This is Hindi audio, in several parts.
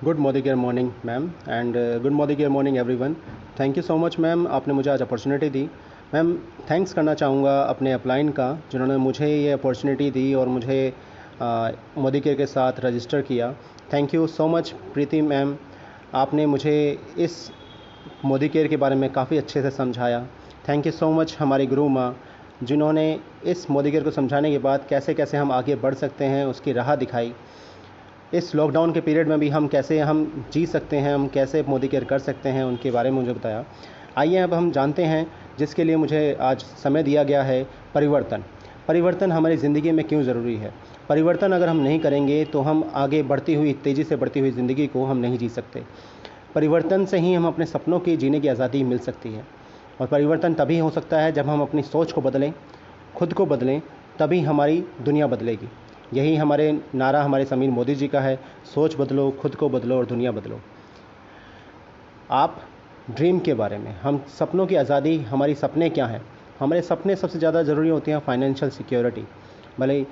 Good morning morning ma'am and good morning everyone. Thank you so much ma'am, आपने मुझे आज अपॉर्चुनिटी दी। मैम थैंक्स करना चाहूँगा अपने अपलाइन का, जिन्होंने मुझे ये अपॉर्चुनिटी दी और मुझे मोदी केयर के साथ रजिस्टर किया। Thank you so much Preeti ma'am, आपने मुझे इस मोदी केयर के बारे में काफ़ी अच्छे से समझाया। थैंक यू सो मच हमारी गुरु माँ, जिन्होंने इस मोदी केयर को समझाने के बाद कैसे कैसे हम आगे बढ़ सकते हैं उसकी राह दिखाई। इस लॉकडाउन के पीरियड में भी हम कैसे हम जी सकते हैं, हम कैसे मोदी केयर कर सकते हैं, उनके बारे में मुझे बताया। आइए अब हम जानते हैं, जिसके लिए मुझे आज समय दिया गया है, परिवर्तन। परिवर्तन हमारी ज़िंदगी में क्यों ज़रूरी है। परिवर्तन अगर हम नहीं करेंगे तो हम आगे बढ़ती हुई, तेज़ी से बढ़ती हुई ज़िंदगी को हम नहीं जी सकते। परिवर्तन से ही हम अपने सपनों की जीने की आज़ादी मिल सकती है। और परिवर्तन तभी हो सकता है जब हम अपनी सोच को बदलें, खुद को बदलें, तभी हमारी दुनिया बदलेगी। यही हमारे नारा हमारे समीर मोदी जी का है, सोच बदलो, खुद को बदलो और दुनिया बदलो। आप ड्रीम के बारे में, हम सपनों की आज़ादी, हमारी सपने क्या हैं। हमारे सपने सबसे ज़्यादा ज़रूरी होती हैं फाइनेंशियल सिक्योरिटी। भले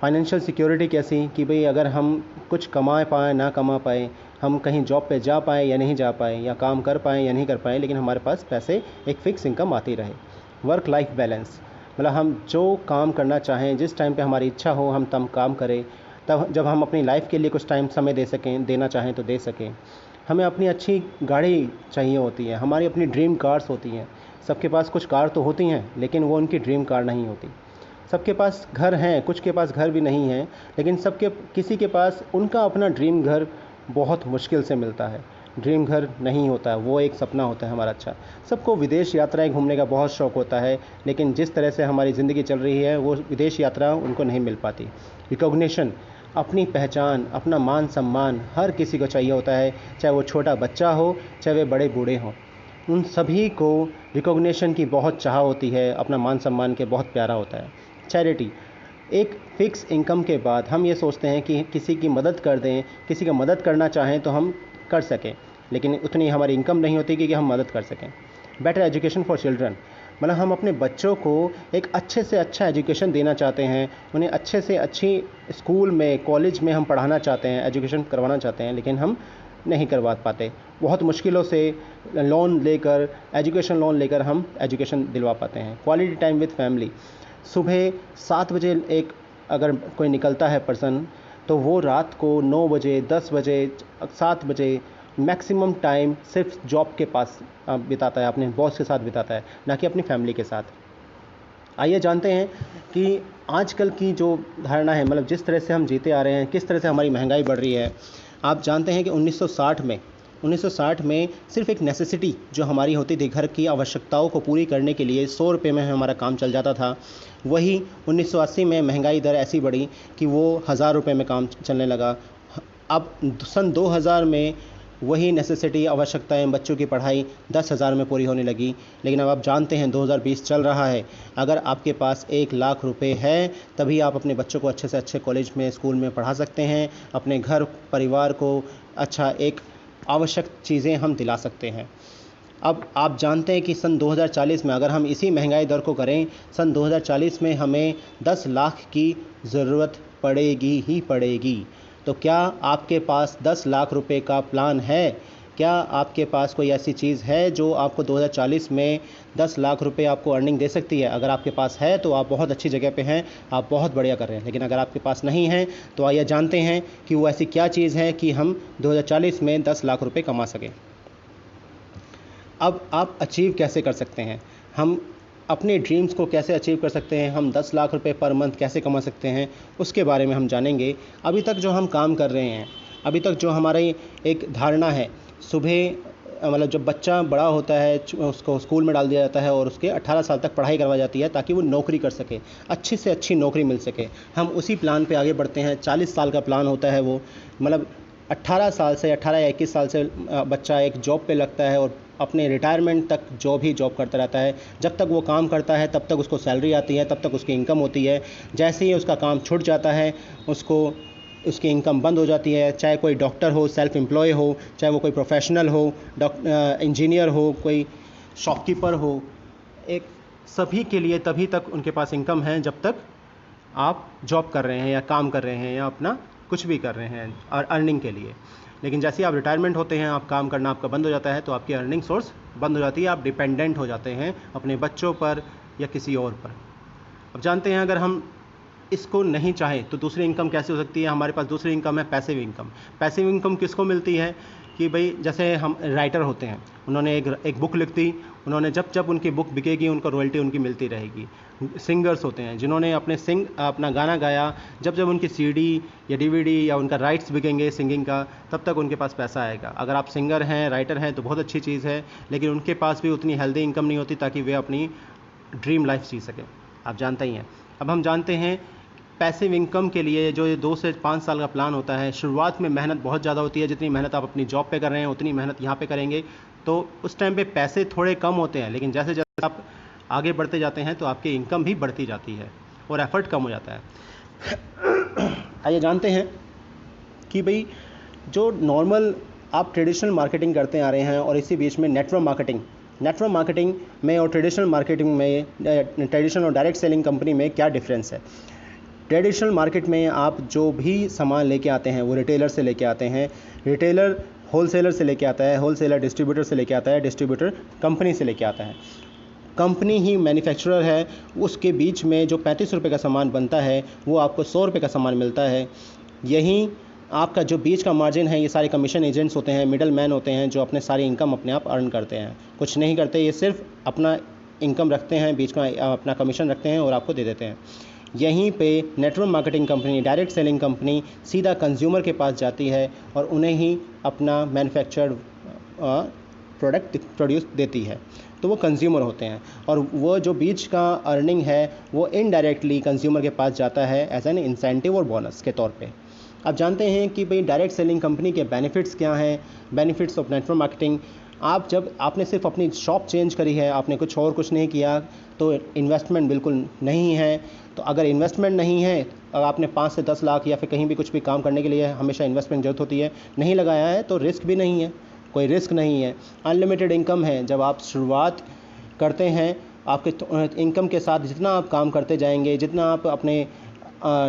फाइनेंशियल सिक्योरिटी कैसी कि भाई अगर हम कुछ कमा पाएँ ना कमा पाएँ, हम कहीं जॉब पे जा पाएँ या नहीं जा पाएँ, या काम कर पाएँ या नहीं कर पाएँ, लेकिन हमारे पास पैसे, एक फ़िक्स इनकम आती रहे। वर्क लाइफ बैलेंस, मतलब हम जो काम करना चाहें, जिस टाइम पे हमारी इच्छा हो हम तब काम करें, तब जब हम अपनी लाइफ के लिए कुछ टाइम समय दे सकें, देना चाहें तो दे सकें। हमें अपनी अच्छी गाड़ी चाहिए होती है, हमारी अपनी ड्रीम कार्स होती हैं। सबके पास कुछ कार तो होती हैं, लेकिन वो उनकी ड्रीम कार नहीं होती। सबके पास घर हैं, कुछ के पास घर भी नहीं है, लेकिन किसी के पास उनका अपना ड्रीम घर बहुत मुश्किल से मिलता है। ड्रीम घर नहीं होता है, वो एक सपना होता है हमारा। अच्छा, सबको विदेश यात्राएं घूमने का बहुत शौक़ होता है, लेकिन जिस तरह से हमारी ज़िंदगी चल रही है वो विदेश यात्रा उनको नहीं मिल पाती। रिकॉग्निशन, अपनी पहचान, अपना मान सम्मान हर किसी को चाहिए होता है, चाहे वो छोटा बच्चा हो, चाहे वे बड़े बूढ़े हों। उन सभी को रिकॉग्निशन की बहुत चाह होती है, अपना मान सम्मान के बहुत प्यारा होता है। चैरिटी, एक फ़िक्स इनकम के बाद हम ये सोचते हैं कि किसी की मदद कर दें, किसी का मदद करना चाहें तो हम कर सकें, लेकिन उतनी हमारी इनकम नहीं होती कि हम मदद कर सकें। बेटर एजुकेशन फॉर चिल्ड्रन, मतलब हम अपने बच्चों को एक अच्छे से अच्छा एजुकेशन देना चाहते हैं, उन्हें अच्छे से अच्छी स्कूल में, कॉलेज में हम पढ़ाना चाहते हैं, एजुकेशन करवाना चाहते हैं, लेकिन हम नहीं करवा पाते। बहुत मुश्किलों से लोन लेकर, एजुकेशन लोन लेकर हम एजुकेशन दिलवा पाते हैं। क्वालिटी टाइम विद फैमिली, सुबह 7 बजे एक अगर कोई निकलता है पर्सन, तो वो रात को 9 बजे, 10 बजे, 7 बजे मैक्सिमम टाइम सिर्फ जॉब के पास बिताता है, अपने बॉस के साथ बिताता है, ना कि अपनी फैमिली के साथ। आइए जानते हैं कि आजकल की जो धारणा है, मतलब जिस तरह से हम जीते आ रहे हैं, किस तरह से हमारी महंगाई बढ़ रही है। आप जानते हैं कि 1960 में सिर्फ एक नेसेसिटी जो हमारी होती थी, घर की आवश्यकताओं को पूरी करने के लिए 100 रुपये में हमारा काम चल जाता था। वही 1980 में महंगाई दर ऐसी बढ़ी कि वो 1000 रुपये में काम चलने लगा। अब सन 2000 में वही नेसेसिटी, आवश्यकताएं, बच्चों की पढ़ाई 10,000 में पूरी होने लगी। लेकिन अब आप जानते हैं 2020 चल रहा है, अगर आपके पास 1 लाख रुपए है तभी आप अपने बच्चों को अच्छे से अच्छे कॉलेज में, स्कूल में पढ़ा सकते हैं, अपने घर परिवार को अच्छा एक आवश्यक चीज़ें हम दिला सकते हैं। अब आप जानते हैं कि सन 2040 में अगर हम इसी महंगाई दर को करें, सन 2040 में हमें 10 लाख की ज़रूरत पड़ेगी ही पड़ेगी। तो क्या आपके पास 10 लाख रुपए का प्लान है? क्या आपके पास कोई ऐसी चीज़ है जो आपको 2040 में 10 लाख रुपए आपको अर्निंग दे सकती है? अगर आपके पास है तो आप बहुत अच्छी जगह पे हैं, आप बहुत बढ़िया कर रहे हैं। लेकिन अगर आपके पास नहीं है तो आइए जानते हैं कि वो ऐसी क्या चीज़ है कि हम 2040 में 10 लाख रुपए कमा सकें। अब आप अचीव कैसे कर सकते हैं, हम अपने ड्रीम्स को कैसे अचीव कर सकते हैं, हम 10 लाख रुपए पर मंथ कैसे कमा सकते हैं, उसके बारे में हम जानेंगे। अभी तक जो हम काम कर रहे हैं, अभी तक जो हमारी एक धारणा है, सुबह मतलब जब बच्चा बड़ा होता है उसको स्कूल में डाल दिया जाता है और उसके 18 साल तक पढ़ाई करवाई जाती है ताकि वो नौकरी कर सके, अच्छी से अच्छी नौकरी मिल सके। हम उसी प्लान पे आगे बढ़ते हैं। 40 साल का प्लान होता है वो, मतलब 18 साल से, 18 या 21 साल से बच्चा एक जॉब पे लगता है और अपने रिटायरमेंट तक जॉब करता रहता है। जब तक वो काम करता है तब तक उसको सैलरी आती है, तब तक उसकी इनकम होती है। जैसे ही उसका काम छूट जाता है उसकी इनकम बंद हो जाती है। चाहे कोई डॉक्टर हो, सेल्फ एम्प्लॉय हो, चाहे वो कोई प्रोफेशनल हो, इंजीनियर हो, कोई शॉपकीपर हो, एक सभी के लिए तभी तक उनके पास इनकम है जब तक आप जॉब कर रहे हैं या काम कर रहे हैं या अपना कुछ भी कर रहे हैं और अर्निंग के लिए। लेकिन जैसे ही आप रिटायरमेंट होते हैं, आप काम करना आपका बंद हो जाता है, तो आपकी अर्निंग सोर्स बंद हो जाती है, आप डिपेंडेंट हो जाते हैं अपने बच्चों पर या किसी और पर। अब जानते हैं अगर हम इसको नहीं चाहें तो दूसरी इनकम कैसे हो सकती है। हमारे पास दूसरी इनकम है पैसिव इनकम। पैसिव इनकम किसको मिलती है कि भाई जैसे हम राइटर होते हैं, उन्होंने एक बुक लिख दी, उन्होंने जब जब उनकी बुक बिकेगी उनको रॉयल्टी उनकी मिलती रहेगी। सिंगर्स होते हैं जिन्होंने अपना गाना गाया, जब जब उनकी सीडी या डीवीडी या उनका राइट्स बिकेंगे सिंगिंग का, तब तक उनके पास पैसा आएगा। अगर आप सिंगर हैं, राइटर हैं, तो बहुत अच्छी चीज़ है, लेकिन उनके पास भी उतनी हेल्दी इनकम नहीं होती ताकि वे अपनी ड्रीम लाइफ जी सकें। आप जानते ही हैं। अब हम जानते हैं पैसिव इनकम के लिए जो 2 से 5 साल का प्लान होता है, शुरुआत में मेहनत बहुत ज़्यादा होती है। जितनी मेहनत आप अपनी जॉब पे कर रहे हैं उतनी मेहनत यहाँ पे करेंगे, तो उस टाइम पे पैसे थोड़े कम होते हैं, लेकिन जैसे जैसे आप आगे बढ़ते जाते हैं तो आपकी इनकम भी बढ़ती जाती है और एफर्ट कम हो जाता है। आइए जानते हैं कि भाई जो नॉर्मल आप ट्रेडिशनल मार्केटिंग करते आ रहे हैं और इसी बीच में नेटवर्क मार्केटिंग में और ट्रेडिशनल मार्केटिंग में, ट्रेडिशनल और डायरेक्ट सेलिंग कंपनी में क्या डिफरेंस है। ट्रेडिशनल मार्केट में आप जो भी सामान लेके आते हैं वो रिटेलर से लेके आते हैं, रिटेलर होलसेलर से लेके आता है, होलसेलर डिस्ट्रीब्यूटर से लेके आता है, डिस्ट्रीब्यूटर कंपनी से लेके आता है, कंपनी ही मैन्युफैक्चरर है। उसके बीच में जो 35 रुपये का सामान बनता है वो आपको 100 रुपये का सामान मिलता है। यहीं आपका जो बीच का मार्जिन है, ये सारे कमीशन एजेंट्स होते हैं, मिडल मैन होते हैं जो अपने सारी इनकम अपने आप अर्न करते हैं। कुछ नहीं करते, ये सिर्फ अपना इनकम रखते हैं, बीच का अपना कमीशन रखते हैं और आपको दे देते हैं। यहीं पे network marketing company, direct selling company सीधा कंज्यूमर के पास जाती है और उन्हें ही अपना मैन्युफैक्चर्ड प्रोडक्ट प्रोड्यूस देती है, तो वो कंज्यूमर होते हैं। और वो जो बीच का अर्निंग है वो इनडायरेक्टली कंज्यूमर के पास जाता है एज एन इंसेंटिव और बोनस के तौर पे। आप जानते हैं कि भाई डायरेक्ट सेलिंग कंपनी के बेनिफिट्स क्या हैं, बेनिफिट्स ऑफ नेटवर्क मार्केटिंग। जब आपने सिर्फ अपनी शॉप चेंज करी है, आपने कुछ नहीं किया, तो इन्वेस्टमेंट बिल्कुल नहीं है। तो अगर इन्वेस्टमेंट नहीं है, अगर आपने 5 से 10 लाख या फिर कहीं भी कुछ भी काम करने के लिए हमेशा इन्वेस्टमेंट जरूरत होती है, नहीं लगाया है तो रिस्क भी नहीं है, कोई रिस्क नहीं है। अनलिमिटेड इनकम है। जब आप शुरुआत करते हैं, आपके इनकम के साथ जितना आप काम करते जाएंगे, जितना आप अपने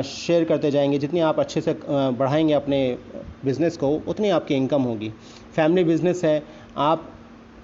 शेयर करते जाएंगे, जितनी आप अच्छे से बढ़ाएंगे अपने बिज़नेस को, उतनी आपकी इनकम होगी। फैमिली बिज़नेस है, आप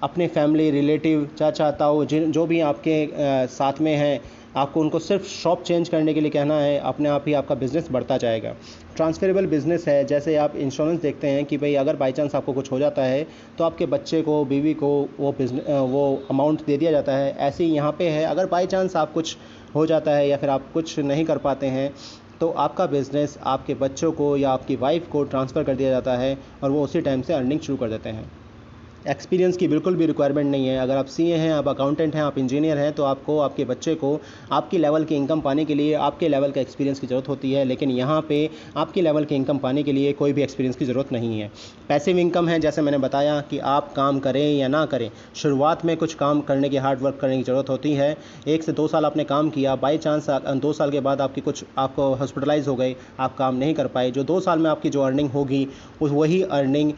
अपने फैमिली, रिलेटिव, चाचा ताऊ जो भी आपके साथ में हैं, आपको उनको सिर्फ शॉप चेंज करने के लिए कहना है, अपने आप ही आपका बिज़नेस बढ़ता जाएगा। ट्रांसफरेबल बिज़नेस है, जैसे आप इंश्योरेंस देखते हैं कि भाई अगर बाई चांस आपको कुछ हो जाता है तो आपके बच्चे को, बीवी को वो अमाउंट दे दिया जाता है। ऐसे ही यहाँ पे है, अगर बाई चांस आप कुछ हो जाता है या फिर आप कुछ नहीं कर पाते हैं तो आपका बिज़नेस आपके बच्चों को या आपकी वाइफ को ट्रांसफ़र कर दिया जाता है और वो उसी टाइम से अर्निंग शुरू कर देते हैं। एक्सपीरियंस की बिल्कुल भी रिक्वायरमेंट नहीं है। अगर आप सीए हैं, आप अकाउंटेंट हैं, आप इंजीनियर हैं, तो आपको आपके बच्चे को आपकी लेवल की इनकम पाने के लिए आपके लेवल का एक्सपीरियंस की ज़रूरत होती है, लेकिन यहाँ पे आपकी लेवल की इनकम पाने के लिए कोई भी एक्सपीरियंस की ज़रूरत नहीं है। पैसिव इनकम है, जैसे मैंने बताया कि आप काम करें या ना करें, शुरुआत में कुछ काम करने की, हार्ड वर्क करने की ज़रूरत होती है। 1 से 2 साल आपने काम किया, बाई चांस 2 साल के बाद आपको हॉस्पिटलाइज हो गए, आप काम नहीं कर पाए, जो 2 साल में आपकी जो अर्निंग होगी वही अर्निंग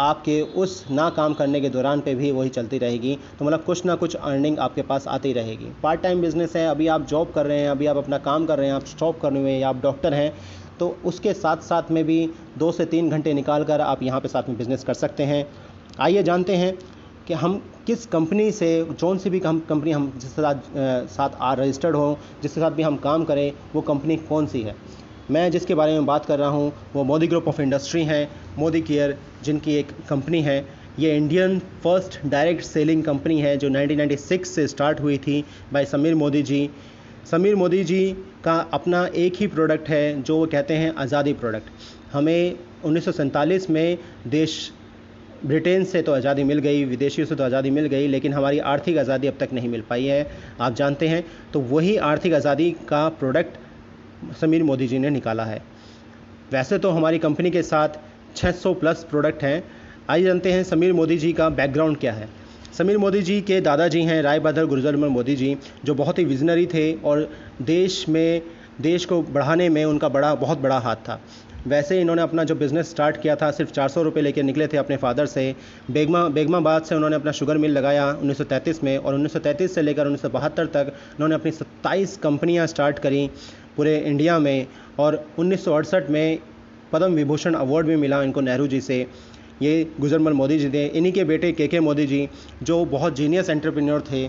आपके उस ना काम करने के दौरान पे भी वही चलती रहेगी। तो मतलब कुछ ना कुछ अर्निंग आपके पास आती रहेगी। पार्ट टाइम बिजनेस है, अभी आप जॉब कर रहे हैं, अभी आप अपना काम कर रहे हैं, आप स्टॉप कर रहे हैं या आप डॉक्टर हैं, तो उसके साथ साथ में भी 2 से 3 घंटे निकाल कर आप यहाँ पे साथ में बिज़नेस कर सकते हैं। आइए जानते हैं कि हम किस कंपनी से, जौन सी भी कंपनी हम जिसके साथ रजिस्टर्ड हो, जिसके साथ भी हम काम करें, वो कंपनी कौन सी है। मैं जिसके बारे में बात कर रहा हूँ वो मोदी ग्रुप ऑफ इंडस्ट्री हैं, मोदी केयर जिनकी एक कंपनी है। ये Indian first direct selling company है जो 1996 से स्टार्ट हुई थी बाय समीर मोदी जी। समीर मोदी जी का अपना एक ही प्रोडक्ट है जो वो कहते हैं आज़ादी प्रोडक्ट। हमें 1947 में देश ब्रिटेन से तो आज़ादी मिल गई, विदेशियों से तो आज़ादी मिल गई, लेकिन हमारी आर्थिक आज़ादी अब तक नहीं मिल पाई है, आप जानते हैं। तो वही आर्थिक आज़ादी का प्रोडक्ट समीर मोदी जी ने निकाला है। वैसे तो हमारी कंपनी के साथ 600 प्लस प्रोडक्ट हैं। आइए जानते हैं समीर मोदी जी का बैकग्राउंड क्या है। समीर मोदी जी के दादाजी हैं राय बहादुर गुर्जर मोदी जी, जो बहुत ही विजनरी थे और देश को बढ़ाने में उनका बहुत बड़ा हाथ था। वैसे इन्होंने अपना जो बिज़नेस स्टार्ट किया था सिर्फ 400 रुपये लेकर निकले थे अपने फादर से। बेगमाबाद से उन्होंने अपना शुगर मिल लगाया 1933 में, और 1933 से लेकर 1972 तक उन्होंने अपनी 27 कंपनियां स्टार्ट करी पूरे इंडिया में। और 1968 में पद्म विभूषण अवार्ड भी मिला इनको नेहरू जी से, ये गुजरमल मोदी जी थे। इन्हीं के बेटे के मोदी जी जो बहुत जीनियस एंटरप्रेन्योर थे,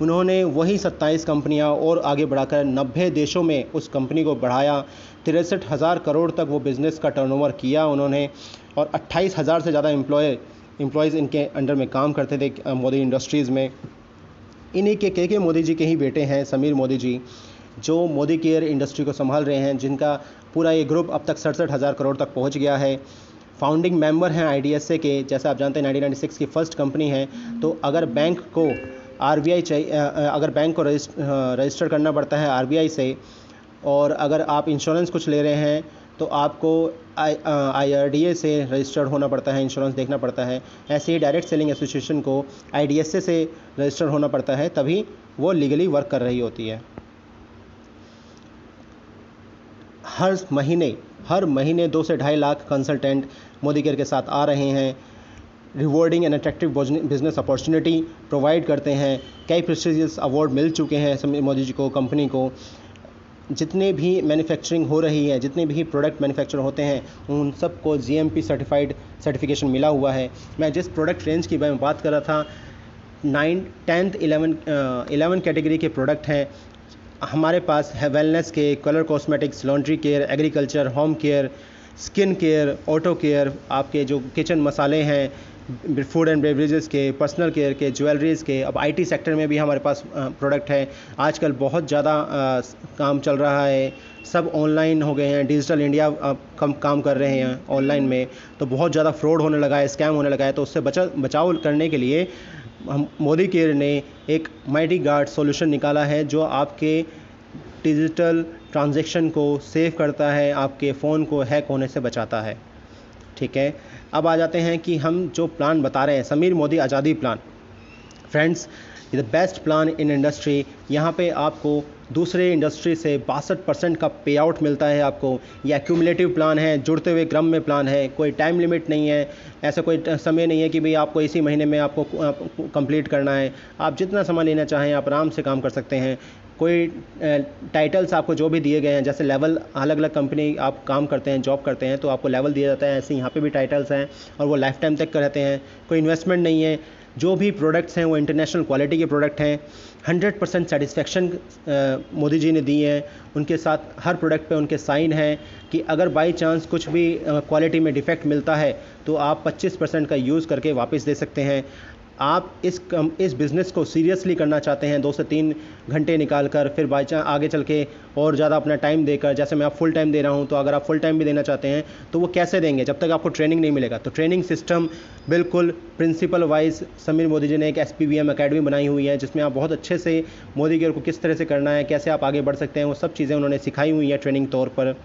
उन्होंने वही 27 कंपनियां और आगे बढ़ाकर 90 देशों में उस कंपनी को बढ़ाया। 63,000 करोड़ तक वो बिज़नेस का टर्नओवर किया उन्होंने, और 28,000 से ज़्यादा एम्प्लॉयज़ इनके अंडर में काम करते थे मोदी इंडस्ट्रीज़ में। इन्हीं के मोदी जी के ही बेटे हैं समीर मोदी जी, जो मोदी केयर इंडस्ट्री को संभाल रहे हैं, जिनका पूरा ये ग्रुप अब तक 67,000 करोड़ तक पहुंच गया है। फाउंडिंग मेंबर हैं IDSA के, जैसा आप जानते हैं 1996 की फ़र्स्ट कंपनी है। तो अगर बैंक को RBI चाहिए, अगर बैंक को रजिस्टर करना पड़ता है RBI से, और अगर आप इंश्योरेंस कुछ ले रहे हैं तो आपको IRDA से रजिस्टर्ड होना पड़ता है, इंश्योरेंस देखना पड़ता है। ऐसे ही डायरेक्ट सेलिंग एसोसिएशन को IDSA से रजिस्टर्ड होना पड़ता है, तभी वो लीगली वर्क कर रही होती है। हर महीने 2 से 2.5 लाख कंसल्टेंट मोदी केयर के साथ आ रहे हैं, rewarding and attractive business opportunity provide करते हैं। कई प्रेस्टिजियस अवार्ड मिल चुके हैं समीर मोदी जी को, कंपनी को। जितने भी मैन्युफैक्चरिंग हो रही है, जितने भी प्रोडक्ट मैन्युफैक्चर होते हैं, उन सबको GMP सर्टिफिकेशन मिला हुआ है। मैं जिस प्रोडक्ट रेंज की मैं बात कर रहा था, 9th 10th 11 कैटेगरी के प्रोडक्ट हैं हमारे पास है। वेलनेस के, colour cosmetics, laundry care, agriculture, home care, skin care, auto care, आपके जो किचन मसाले हैं, फूड एंड बेवरेजेस के, पर्सनल केयर के, ज्वेलरीज़ के। अब IT सेक्टर में भी हमारे पास प्रोडक्ट है। आजकल बहुत ज़्यादा काम चल रहा है, सब ऑनलाइन हो गए हैं, डिजिटल इंडिया काम कर रहे हैं ऑनलाइन में, तो बहुत ज़्यादा फ्रॉड होने लगा है, स्कैम होने लगा है। तो उससे बचाव करने के लिए हम मोदी केयर ने एक माइटी गार्ड सॉल्यूशन निकाला है, जो आपके डिजिटल ट्रांजैक्शन को सेव करता है, आपके फ़ोन को हैक होने से बचाता है। ठीक है, अब आ जाते हैं कि हम जो प्लान बता रहे हैं, समीर मोदी आज़ादी plan. Friends, the best plan in industry. यहाँ पे आपको दूसरे इंडस्ट्री से 62% का पे आउट मिलता है आपको। ये एक्यूमुलेटिव प्लान है, जुड़ते हुए क्रम में प्लान है, कोई टाइम लिमिट नहीं है, ऐसा कोई समय नहीं है कि भाई आपको इसी महीने में आपको कंप्लीट करना है। आप जितना समय लेना चाहें आप आराम से काम कर सकते हैं। कोई टाइटल्स आपको जो भी दिए गए हैं, जैसे लेवल, अलग अलग कंपनी आप काम करते हैं, जॉब करते हैं, तो आपको लेवल दिया जाता है, ऐसे यहाँ पे भी टाइटल्स हैं, और वो लाइफ टाइम तक का रहते हैं। कोई इन्वेस्टमेंट नहीं है। जो भी प्रोडक्ट्स हैं वो इंटरनेशनल क्वालिटी के प्रोडक्ट हैं। 100% सेटिस्फेक्शन मोदी जी ने दी है। उनके साथ हर प्रोडक्ट पे उनके साइन हैं कि अगर बाई चांस कुछ भी क्वालिटी में डिफेक्ट मिलता है तो आप 25% का यूज़ करके वापस दे सकते हैं। आप इस बिज़नेस को सीरियसली करना चाहते हैं 2 से 3 घंटे निकाल कर, फिर बाई चांस आगे चल के और ज़्यादा अपना टाइम देकर, जैसे मैं आप फुल टाइम दे रहा हूं, तो अगर आप फुल टाइम भी देना चाहते हैं तो वो कैसे देंगे जब तक आपको ट्रेनिंग नहीं मिलेगा। तो ट्रेनिंग सिस्टम बिल्कुल प्रिंसिपल वाइज समीर मोदी जी ने एक SPVM अकेडमी बनाई हुई है, जिसमें आप बहुत अच्छे से मोदी केयर को किस तरह से करना है, कैसे आप आगे बढ़ सकते हैं, वो सब चीज़ें उन्होंने सिखाई हुई हैं ट्रेनिंग तौर पर।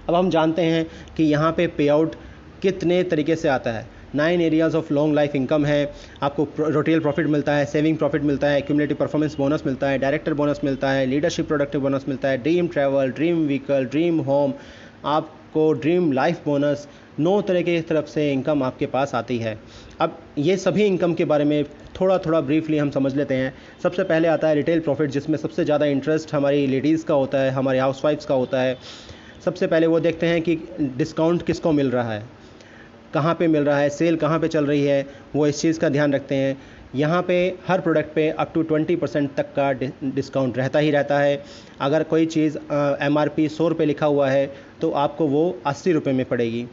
अब हम जानते हैं कि यहाँ पे पे आउट कितने तरीके से आता है। 9 areas of long life income है। आपको रोटेल प्रॉफिट मिलता है, सेविंग प्रॉफिट मिलता है, क्यूमुलेटिव परफॉर्मेंस बोनस मिलता है, डायरेक्टर बोनस मिलता है, लीडरशिप प्रोडक्टिव बोनस मिलता है, dream travel, dream vehicle, dream home, आपको ड्रीम लाइफ बोनस। 9 तरह की तरफ से इनकम आपके पास आती है। अब ये सभी इनकम के बारे में थोड़ा ब्रीफली हम समझ लेते हैं। सबसे पहले आता है रिटेल प्रॉफिट, जिसमें सबसे ज़्यादा इंटरेस्ट हमारी लेडीज़ का होता है, हमारे हाउसवाइफ्स का होता है। सबसे पहले वो देखते हैं कि डिस्काउंट किसको मिल रहा है, कहाँ पे मिल रहा है, सेल कहाँ पे चल रही है, वो इस चीज़ का ध्यान रखते हैं। यहाँ पे हर प्रोडक्ट पे अप टू 20% तक का डिस्काउंट रहता ही रहता है। अगर कोई चीज़ MRP 100 रुपये लिखा हुआ है तो आपको वो 80 रुपये में पड़ेगी।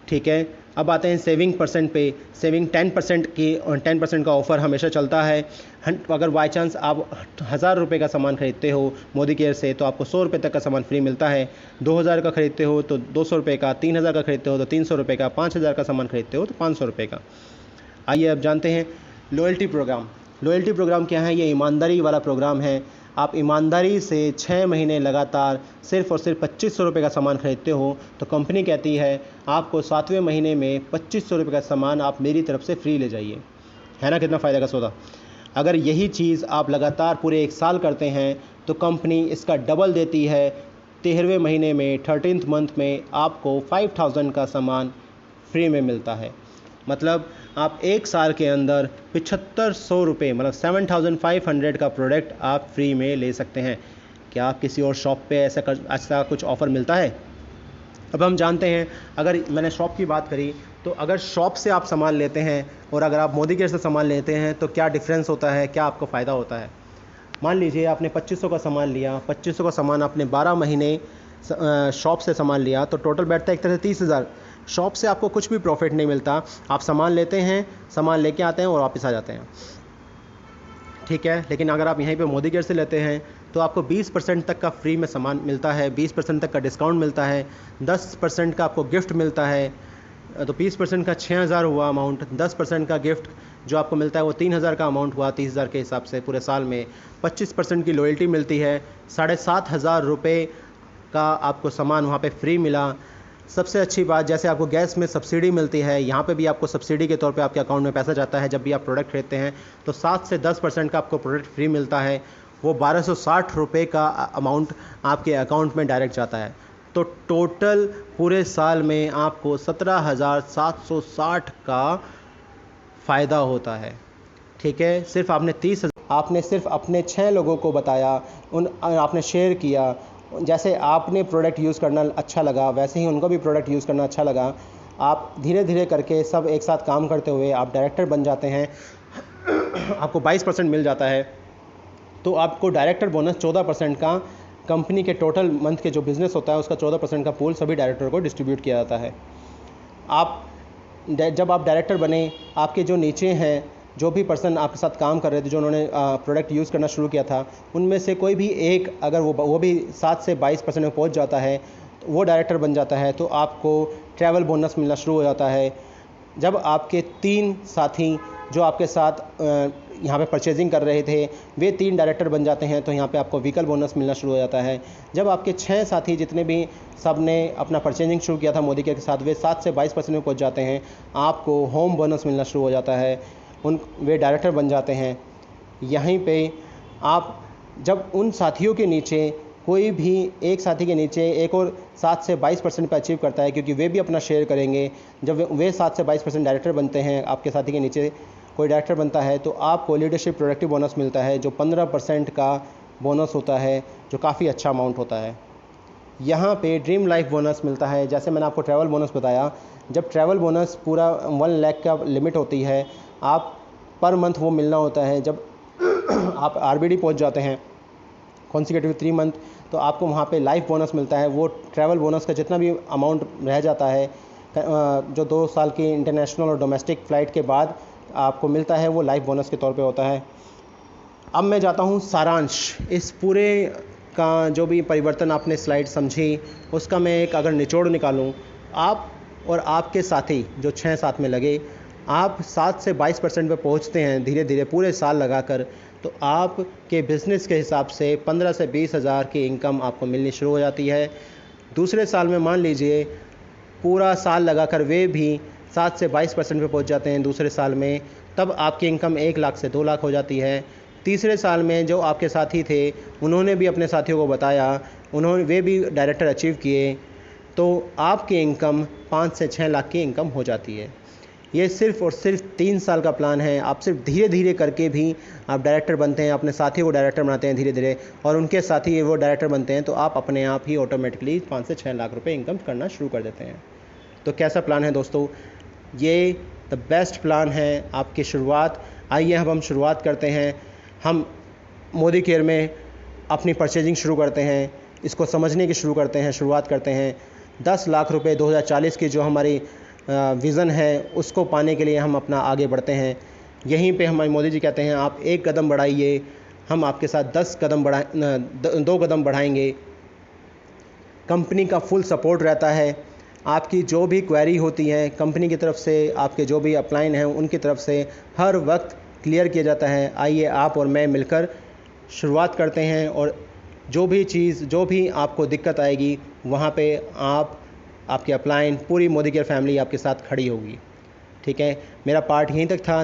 ठीक है, अब आते हैं सेविंग परसेंट पे। सेविंग 10% का ऑफ़र हमेशा चलता है। अगर बाई चांस आप 1000 रुपये का सामान खरीदते हो मोदी केयर से तो आपको 100 रुपये तक का सामान फ्री मिलता है। 2000 का खरीदते हो तो 200 रुपये का, 3000 का खरीदते हो तो 300 रुपये का, 5000 का सामान खरीदते हो तो 500 रुपये का। आइए अब जानते हैं लॉयल्टी प्रोग्राम। लॉयल्टी प्रोग्राम क्या है? ये ईमानदारी वाला प्रोग्राम है। आप ईमानदारी से 6 महीने लगातार सिर्फ़ और सिर्फ 2500 रुपये का सामान खरीदते हो तो कंपनी कहती है आपको 7वें महीने में 2500 रुपये का सामान आप मेरी तरफ से फ्री ले जाइए। है ना, कितना फ़ायदा का सौदा। अगर यही चीज़ आप लगातार पूरे 1 साल करते हैं तो कंपनी इसका डबल देती है। 13वें महीने में 13th मंथ में आपको 5000 का सामान फ्री में मिलता है। मतलब आप 1 साल के अंदर 7500 रुपये, मतलब 7500 का प्रोडक्ट आप फ्री में ले सकते हैं। क्या किसी और शॉप पे ऐसा कुछ ऑफ़र मिलता है? अब हम जानते हैं, अगर मैंने शॉप की बात करी, तो अगर शॉप से आप सामान लेते हैं और अगर आप मोदी केयर से सामान लेते हैं तो क्या डिफरेंस होता है, क्या आपको फ़ायदा होता है। मान लीजिए आपने 2500 का सामान लिया, 2500 का सामान आपने 12 महीने शॉप से सामान लिया, तो टोटल बैठता है एक तरह से 30,000। शॉप से आपको कुछ भी प्रॉफिट नहीं मिलता, आप सामान लेते हैं, सामान लेके आते हैं और वापस आ जाते हैं, ठीक है। लेकिन अगर आप यहीं पे मोदी केयर से लेते हैं तो आपको 20% तक का फ्री में सामान मिलता है, 20% तक का डिस्काउंट मिलता है, 10% का आपको गिफ्ट मिलता है। तो 20% का 6,000 हुआ अमाउंट, 10% का गिफ्ट जो आपको मिलता है वो 3,000 का अमाउंट हुआ 30,000 के हिसाब से पूरे साल में। 25% की लॉयल्टी मिलती है, 7,500 रुपये का आपको सामान वहाँ पे फ्री मिला। सबसे अच्छी बात, जैसे आपको गैस में सब्सिडी मिलती है, यहाँ पे भी आपको सब्सिडी के तौर पे आपके अकाउंट में पैसा जाता है। जब भी आप प्रोडक्ट खरीदते हैं तो 7 से 10% का आपको प्रोडक्ट फ्री मिलता है, वो 1260 रुपये का अमाउंट आपके अकाउंट में डायरेक्ट जाता है। तो टोटल पूरे साल में आपको 17,760 का फ़ायदा होता है, ठीक है। सिर्फ आपने सिर्फ अपने 6 लोगों को बताया, आपने शेयर किया। जैसे आपने प्रोडक्ट यूज़ करना अच्छा लगा, वैसे ही उनको भी प्रोडक्ट यूज़ करना अच्छा लगा। आप धीरे धीरे करके सब एक साथ काम करते हुए आप डायरेक्टर बन जाते हैं। आपको 22% मिल जाता है, तो आपको डायरेक्टर बोनस 14% का कंपनी के टोटल मंथ के जो बिज़नेस होता है उसका 14% का पूल सभी डायरेक्टर को डिस्ट्रीब्यूट किया जाता है। जब आप डायरेक्टर बने, आपके जो नीचे हैं, जो भी पर्सन आपके साथ काम कर रहे थे, जो उन्होंने प्रोडक्ट यूज़ करना शुरू किया था, उनमें से कोई भी एक अगर वो भी 7 से 22% में पहुंच जाता है तो वो डायरेक्टर बन जाता है, तो आपको ट्रैवल बोनस मिलना शुरू हो जाता है। जब आपके 3 साथी जो आपके साथ यहाँ पे परचेजिंग कर रहे थे वे 3 डायरेक्टर बन जाते हैं, तो यहाँ पे आपको व्हीकल बोनस मिलना शुरू हो जाता है। जब आपके 6 साथी जितने भी सब ने अपना परचेजिंग शुरू किया था मोदी केयर के साथ, वे 7 से 22% में पहुँच जाते हैं, आपको होम बोनस मिलना शुरू हो जाता है, वे डायरेक्टर बन जाते हैं। यहीं पे आप जब उन साथियों के नीचे कोई भी एक साथी के नीचे एक और 7 से 22% पे अचीव करता है, क्योंकि वे भी अपना शेयर करेंगे। जब वे 7 से 22% डायरेक्टर बनते हैं, आपके साथी के नीचे कोई डायरेक्टर बनता है, तो आपको लीडरशिप प्रोडक्टिव बोनस मिलता है जो 15% का बोनस होता है, जो काफ़ी अच्छा अमाउंट होता है। यहाँ पे ड्रीम लाइफ बोनस मिलता है। जैसे मैंने आपको ट्रैवल बोनस बताया, जब ट्रैवल बोनस पूरा 1 लाख का लिमिट होती है, आप पर मंथ वो मिलना होता है। जब आप आरबीडी पहुँच जाते हैं कॉन्सिक्यूटिव 3 मंथ, तो आपको वहाँ पे लाइफ बोनस मिलता है। वो ट्रैवल बोनस का जितना भी अमाउंट रह जाता है, जो 2 साल की इंटरनेशनल और डोमेस्टिक फ़्लाइट के बाद आपको मिलता है, वो लाइफ बोनस के तौर पे होता है। अब मैं जाता हूँ सारांश, इस पूरे का जो भी परिवर्तन आपने स्लाइड समझी उसका मैं एक अगर निचोड़ निकालूँ, आप और आपके साथी जो 6 साथ में लगे, आप 7 से 22% पे पहुँचते हैं धीरे धीरे पूरे साल लगाकर, तो आपके बिज़नेस के हिसाब से 15 से 20 हज़ार की इनकम आपको मिलनी शुरू हो जाती है। दूसरे साल में मान लीजिए पूरा साल लगाकर वे भी 7 से 22% पे पहुँच जाते हैं दूसरे साल में, तब आपकी इनकम 1 लाख से 2 लाख हो जाती है। तीसरे साल में जो आपके साथी थे उन्होंने भी अपने साथियों को बताया, वे भी डायरेक्टर अचीव किए, तो आपकी इनकम 5 से 6 लाख की इनकम हो जाती है। ये सिर्फ़ और सिर्फ 3 साल का प्लान है। आप सिर्फ धीरे धीरे करके भी आप डायरेक्टर बनते हैं, अपने साथियों को डायरेक्टर बनाते हैं धीरे धीरे, और उनके साथी वो डायरेक्टर बनते हैं, तो आप अपने आप ही ऑटोमेटिकली 5 से 6 लाख रुपए इनकम करना शुरू कर देते हैं। तो कैसा प्लान है दोस्तों? ये द बेस्ट प्लान है आपकी शुरुआत। आइए अब हम शुरुआत करते हैं। हम मोदी केयर में अपनी परचेजिंग शुरू करते हैं, इसको समझने की शुरुआत करते हैं। 10 लाख रुपए 2040 की जो हमारी विज़न है, उसको पाने के लिए हम अपना आगे बढ़ते हैं। यहीं पे हमारे मोदी जी कहते हैं, आप 1 कदम बढ़ाइए, हम आपके साथ 2 कदम बढ़ाएंगे। कंपनी का फुल सपोर्ट रहता है। आपकी जो भी क्वेरी होती है कंपनी की तरफ से, आपके जो भी अपलाइन हैं उनकी तरफ से हर वक्त क्लियर किया जाता है। आइए आप और मैं मिलकर शुरुआत करते हैं, और जो भी आपको दिक्कत आएगी वहाँ पे आपके अपलाइन पूरी मोदी केयर फैमिली आपके साथ खड़ी होगी। ठीक है, मेरा पार्ट यहीं तक था।